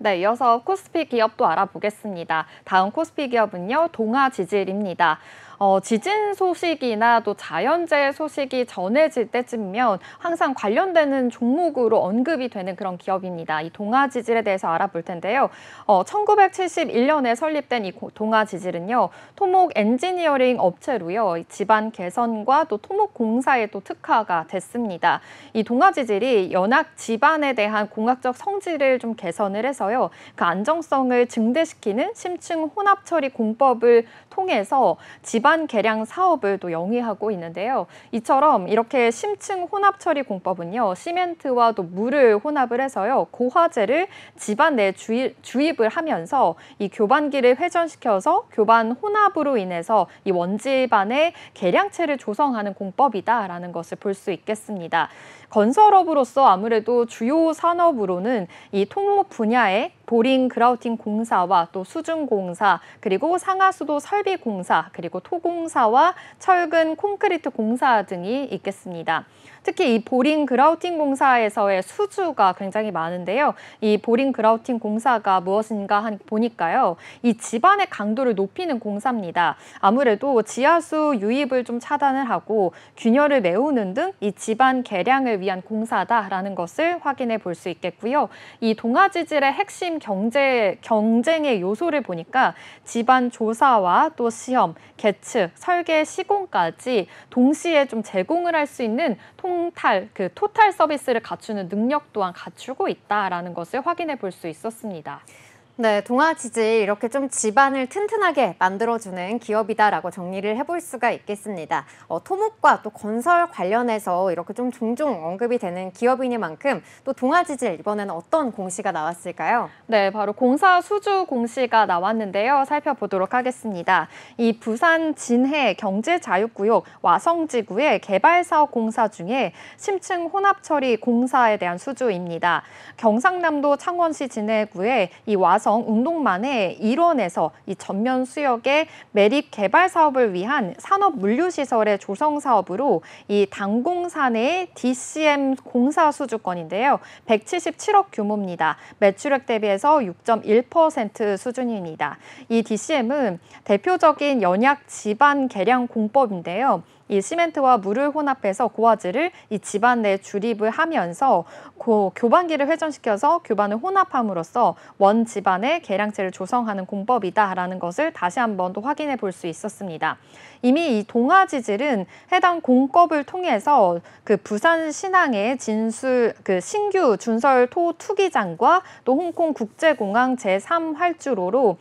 네, 이어서 코스피 기업도 알아보겠습니다. 다음 코스피 기업은요, 동아지질입니다. 지진 소식이나 또 자연재해 소식이 전해질 때쯤이면 항상 관련되는 종목으로 언급이 되는 그런 기업입니다. 이 동아지질에 대해서 알아볼 텐데요. 1971년에 설립된 이 동아지질은요, 토목 엔지니어링 업체로요, 집안 개선과 또 토목 공사에 또 특화가 됐습니다. 이 동아지질이 연학 집안에 대한 공학적 성질을 좀 개선을 해서요, 그 안정성을 증대시키는 심층 혼합 처리 공법을 통해서 집안 개량 사업을 또 영위하고 있는데요. 이처럼 이렇게 심층 혼합 처리 공법은요, 시멘트와 또 물을 혼합을 해서요, 고화재를 집안 내에 주입을 하면서 이 교반기를 회전시켜서 교반 혼합으로 인해서 이 원집안의 개량체를 조성하는 공법이다라는 것을 볼 수 있겠습니다. 건설업으로서 아무래도 주요 산업으로는 이 토목 분야의 보링 그라우팅 공사와 또 수중 공사, 그리고 상하수도 설비 공사, 그리고 토공사와 철근 콘크리트 공사 등이 있겠습니다. 특히 이 보링 그라우팅 공사에서의 수주가 굉장히 많은데요. 이 보링 그라우팅 공사가 무엇인가 보니까요, 이 집안의 강도를 높이는 공사입니다. 아무래도 지하수 유입을 좀 차단을 하고 균열을 메우는 등 이 집안 개량을 위한 공사다라는 것을 확인해 볼 수 있겠고요. 이 동아지질의 핵심 경쟁의 요소를 보니까 집안 조사와 또 시험, 계측, 설계 시공까지 동시에 좀 제공을 할 수 있는 토탈 서비스를 갖추는 능력 또한 갖추고 있다라는 것을 확인해 볼 수 있었습니다. 네, 동아지질 이렇게 좀 집안을 튼튼하게 만들어주는 기업이다라고 정리를 해볼 수가 있겠습니다. 토목과 또 건설 관련해서 이렇게 좀 종종 언급이 되는 기업이니만큼 또 동아지질 이번에는 어떤 공시가 나왔을까요? 네, 바로 공사 수주 공시가 나왔는데요. 살펴보도록 하겠습니다. 이 부산 진해 경제자유구역 와성지구의 개발사업 공사 중에 심층 혼합처리 공사에 대한 수주입니다. 경상남도 창원시 진해구의 이 와성 운동만의 일원에서 이 전면 수역의 매립 개발 사업을 위한 산업 물류 시설의 조성 사업으로 이 당공사 내 DCM 공사 수주권인데요. 177억 규모입니다. 매출액 대비해서 6.1% 수준입니다. 이 DCM은 대표적인 연약 집안 개량 공법인데요. 이 시멘트와 물을 혼합해서 고화질을 이 집안 내에 주립을 하면서 교반기를 회전시켜서 교반을 혼합함으로써 원 집안의 개량체를 조성하는 공법이다라는 것을 다시 한번 또 확인해 볼 수 있었습니다. 이미 이 동아지질은 해당 공법을 통해서 그 부산 신항의 신규 준설 토 투기장과 또 홍콩 국제공항 제3활주로로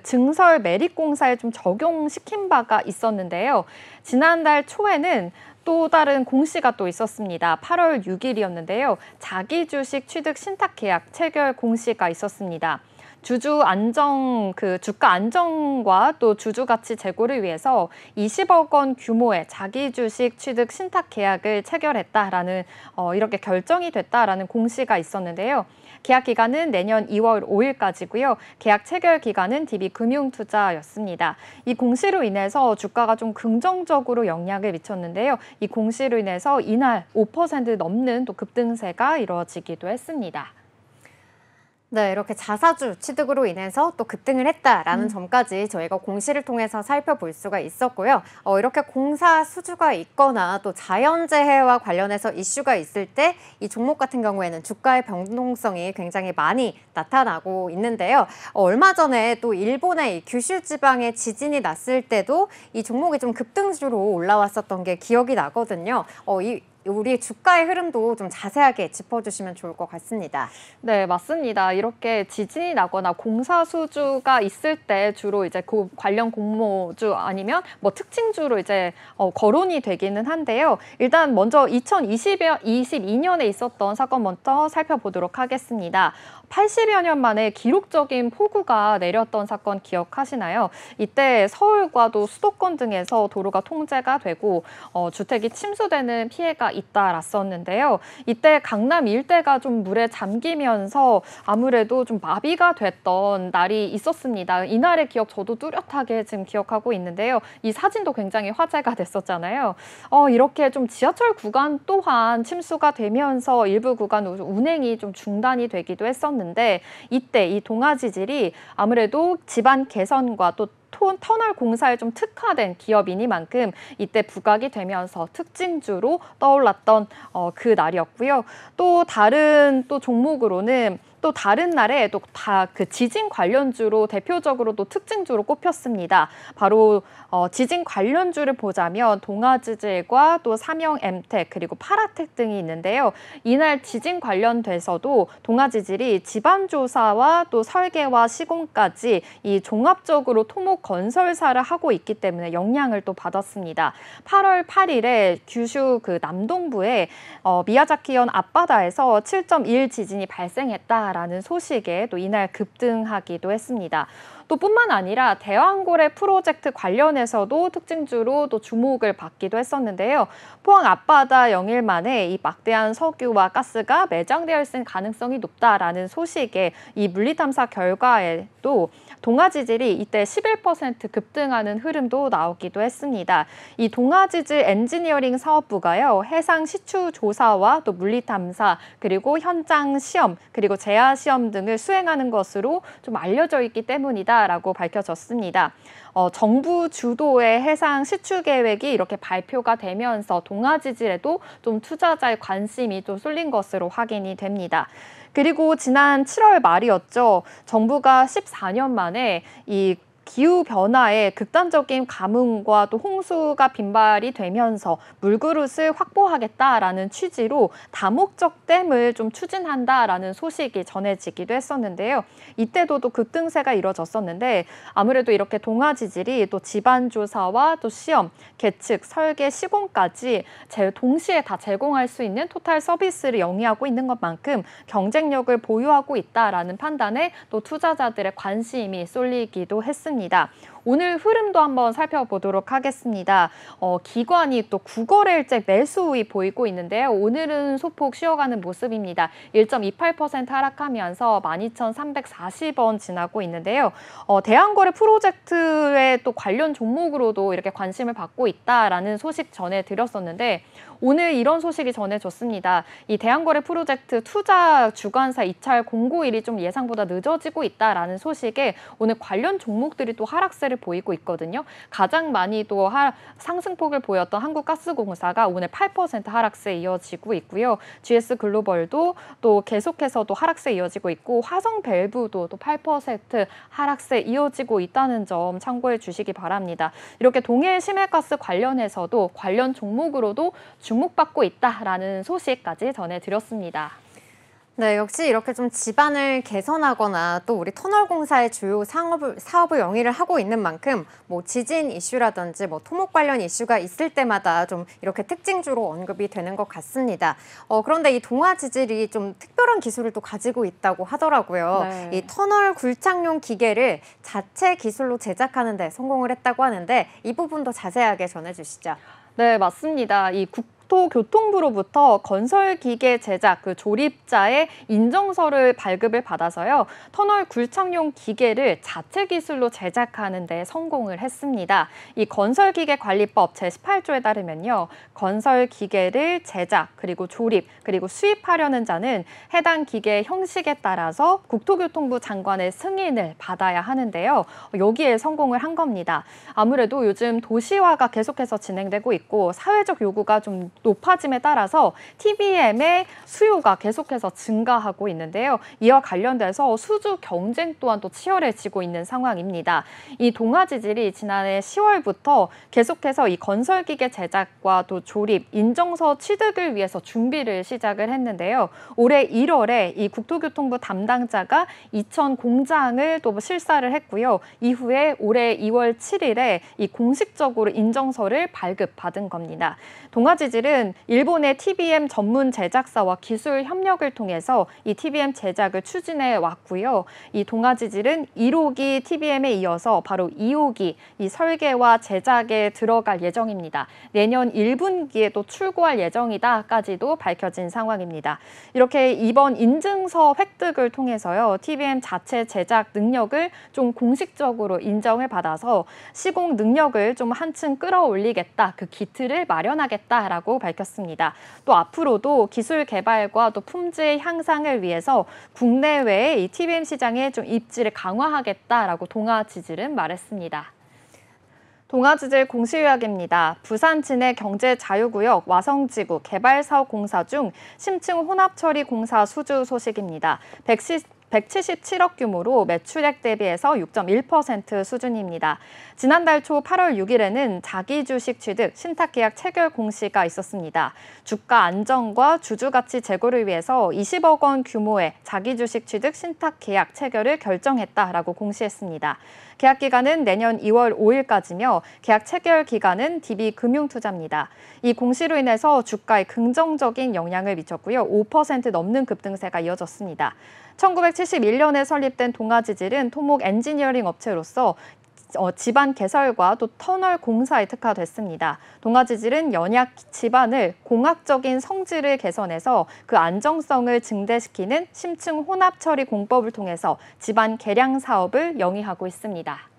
증설 매립 공사에 좀 적용시킨 바가 있었는데요. 지난달 초에는 또 다른 공시가 또 있었습니다. 8월 6일이었는데요. 자기주식 취득 신탁 계약 체결 공시가 있었습니다. 주가 안정과 또 주주 가치 제고를 위해서 20억 원 규모의 자기주식 취득 신탁 계약을 체결했다라는 이렇게 결정이 됐다라는 공시가 있었는데요. 계약 기간은 내년 2월 5일까지고요. 계약 체결 기간은 DB금융투자였습니다. 이 공시로 인해서 주가가 좀 긍정적으로 영향을 미쳤는데요. 이 공시로 인해서 이날 5% 넘는 또 급등세가 이루어지기도 했습니다. 네, 이렇게 자사주 취득으로 인해서 또 급등을 했다라는 점까지 저희가 공시를 통해서 살펴볼 수가 있었고요. 이렇게 공사 수주가 있거나 또 자연재해와 관련해서 이슈가 있을 때 이 종목 같은 경우에는 주가의 변동성이 굉장히 많이 나타나고 있는데요. 얼마 전에 또 일본의 이 규슈 지방에 지진이 났을 때도 이 종목이 좀 급등주로 올라왔었던 게 기억이 나거든요. 우리 주가의 흐름도 좀 자세하게 짚어주시면 좋을 것 같습니다. 네, 맞습니다. 이렇게 지진이 나거나 공사 수주가 있을 때 주로 이제 그 관련 공모주 아니면 뭐 특징주로 이제 거론이 되기는 한데요. 일단 먼저 2022년에 있었던 사건 먼저 살펴보도록 하겠습니다. 80여 년 만에 기록적인 폭우가 내렸던 사건 기억하시나요? 이때 서울과 또 수도권 등에서 도로가 통제가 되고 주택이 침수되는 피해가 잇따랐었는데요. 이때 강남 일대가 좀 물에 잠기면서 아무래도 좀 마비가 됐던 날이 있었습니다. 이날의 기억 저도 뚜렷하게 지금 기억하고 있는데요. 이 사진도 굉장히 화제가 됐었잖아요. 이렇게 좀 지하철 구간 또한 침수가 되면서 일부 구간 운행이 좀 중단이 되기도 했었는데 이때 이 동아지질이 아무래도 집안 개선과 또 터널 공사에 좀 특화된 기업이니만큼 이때 부각이 되면서 특징주로 떠올랐던 그 날이었고요. 또 다른 또 종목으로는 또 다른 날에 또 다 그 지진 관련주로 대표적으로 또 특징주로 꼽혔습니다. 바로 지진 관련주를 보자면 동아지질과 또 삼영엠텍 그리고 파라텍 등이 있는데요. 이날 지진 관련돼서도 동아지질이 지반조사와 또 설계와 시공까지 이 종합적으로 토목 건설사를 하고 있기 때문에 영향을 또 받았습니다. 8월 8일에 규슈 그 남동부에 미야자키현 앞바다에서 7.1 지진이 발생했다라는 소식에 또 이날 급등하기도 했습니다. 또 뿐만 아니라 대왕고래 프로젝트 관련해서도 특징주로 또 주목을 받기도 했었는데요. 포항 앞바다 영일 만에 이 막대한 석유와 가스가 매장되어 있을 가능성이 높다라는 소식에 이 물리탐사 결과에도 동아지질이 이때 11% 급등하는 흐름도 나오기도 했습니다. 이 동아지질 엔지니어링 사업부가요. 해상 시추 조사와 또 물리탐사 그리고 현장 시험 그리고 재하 시험 등을 수행하는 것으로 좀 알려져 있기 때문이다라고 밝혀졌습니다. 정부 주도의 해상 시추 계획이 이렇게 발표가 되면서 동아지질에도 좀 투자자의 관심이 좀 쏠린 것으로 확인이 됩니다. 그리고 지난 7월 말이었죠. 정부가 14년 만에 이 기후변화에 극단적인 가뭄과 또 홍수가 빈발이 되면서 물그릇을 확보하겠다라는 취지로 다목적 댐을 좀 추진한다라는 소식이 전해지기도 했었는데요. 이때도 또 급등세가 이뤄졌었는데 아무래도 이렇게 동아지질이 또 지반조사와 또 시험, 계측, 설계, 시공까지 동시에 다 제공할 수 있는 토탈 서비스를 영위하고 있는 것만큼 경쟁력을 보유하고 있다라는 판단에 또 투자자들의 관심이 쏠리기도 했습니다. 오늘 흐름도 한번 살펴보도록 하겠습니다. 기관이 또 9거래일째 매수이 보이고 있는데요. 오늘은 소폭 쉬어가는 모습입니다. 1.28% 하락하면서 12,340원 지나고 있는데요. 대한거래 프로젝트의 또 관련 종목으로도 이렇게 관심을 받고 있다라는 소식 전해드렸었는데 오늘 이런 소식이 전해졌습니다. 이 대한거래 프로젝트 투자 주관사 입찰 공고일이 좀 예상보다 늦어지고 있다라는 소식에 오늘 관련 종목들이 또 하락세를 보이고 있거든요. 가장 많이 또 상승폭을 보였던 한국가스공사가 오늘 8% 하락세 이어지고 있고요. GS글로벌도 또 계속해서 또 하락세 이어지고 있고 화성밸브도 또 8% 하락세 이어지고 있다는 점 참고해 주시기 바랍니다. 이렇게 동해 심해가스 관련해서도 관련 종목으로도 주목받고 있다라는 소식까지 전해드렸습니다. 네, 역시 이렇게 좀 집안을 개선하거나 또 우리 터널 공사의 주요 사업을 영위를 하고 있는 만큼 뭐 지진 이슈라든지 뭐 토목 관련 이슈가 있을 때마다 좀 이렇게 특징주로 언급이 되는 것 같습니다. 그런데 이 동아지질이 좀 특별한 기술을 또 가지고 있다고 하더라고요. 네. 이 터널 굴착용 기계를 자체 기술로 제작하는 데 성공을 했다고 하는데 이 부분도 자세하게 전해주시죠. 네, 맞습니다. 이 국토교통부로부터 건설기계 제작 그 조립자의 인정서를 발급을 받아서요. 터널 굴착용 기계를 자체 기술로 제작하는 데 성공을 했습니다. 이 건설기계관리법 제18조에 따르면요. 건설기계를 제작, 그리고 조립, 그리고 수입하려는 자는 해당 기계 형식에 따라서 국토교통부 장관의 승인을 받아야 하는데요. 여기에 성공을 한 겁니다. 아무래도 요즘 도시화가 계속해서 진행되고 있고 사회적 요구가 좀 높아짐에 따라서 TBM의 수요가 계속해서 증가하고 있는데요. 이와 관련돼서 수주 경쟁 또한 또 치열해지고 있는 상황입니다. 이 동아지질이 지난해 10월부터 계속해서 이 건설기계 제작과 또 조립, 인정서 취득을 위해서 준비를 시작을 했는데요. 올해 1월에 이 국토교통부 담당자가 이천 공장을 또 실사를 했고요. 이후에 올해 2월 7일에 이 공식적으로 인정서를 발급받은 겁니다. 동아지질은 동아지질은 일본의 TBM 전문 제작사와 기술 협력을 통해서 이 TBM 제작을 추진해 왔고요. 이 동아지질은 1호기 TBM에 이어서 바로 2호기 이 설계와 제작에 들어갈 예정입니다. 내년 1분기에 또 출고할 예정이다까지도 밝혀진 상황입니다. 이렇게 이번 인증서 획득을 통해서요. TBM 자체 제작 능력을 좀 공식적으로 인정을 받아서 시공 능력을 좀 한층 끌어올리겠다. 그 기틀을 마련하겠다라고 밝혔습니다. 또 앞으로도 기술 개발과 또 품질 향상을 위해서 국내외의 이 TBM 시장에 좀 입지를 강화하겠다라고 동아지질은 말했습니다. 동아지질 공시요약입니다. 부산 진해 경제자유구역 와성지구 개발사업공사 중 심층 혼합처리 공사 수주 소식입니다. 177억 규모로 매출액 대비해서 6.1% 수준입니다. 지난달 초 8월 6일에는 자기 주식 취득, 신탁계약 체결 공시가 있었습니다. 주가 안정과 주주가치 제고를 위해서 20억 원 규모의 자기 주식 취득, 신탁계약 체결을 결정했다라고 공시했습니다. 계약 기간은 내년 2월 5일까지며 계약 체결 기간은 DB금융투자입니다. 이 공시로 인해서 주가에 긍정적인 영향을 미쳤고요. 5% 넘는 급등세가 이어졌습니다. 1971년에 설립된 동아지질은 토목 엔지니어링 업체로서 집안 개설과 또 터널 공사에 특화됐습니다. 동아지질은 연약 집안을 공학적인 성질을 개선해서 그 안정성을 증대시키는 심층 혼합 처리 공법을 통해서 집안 개량 사업을 영위하고 있습니다.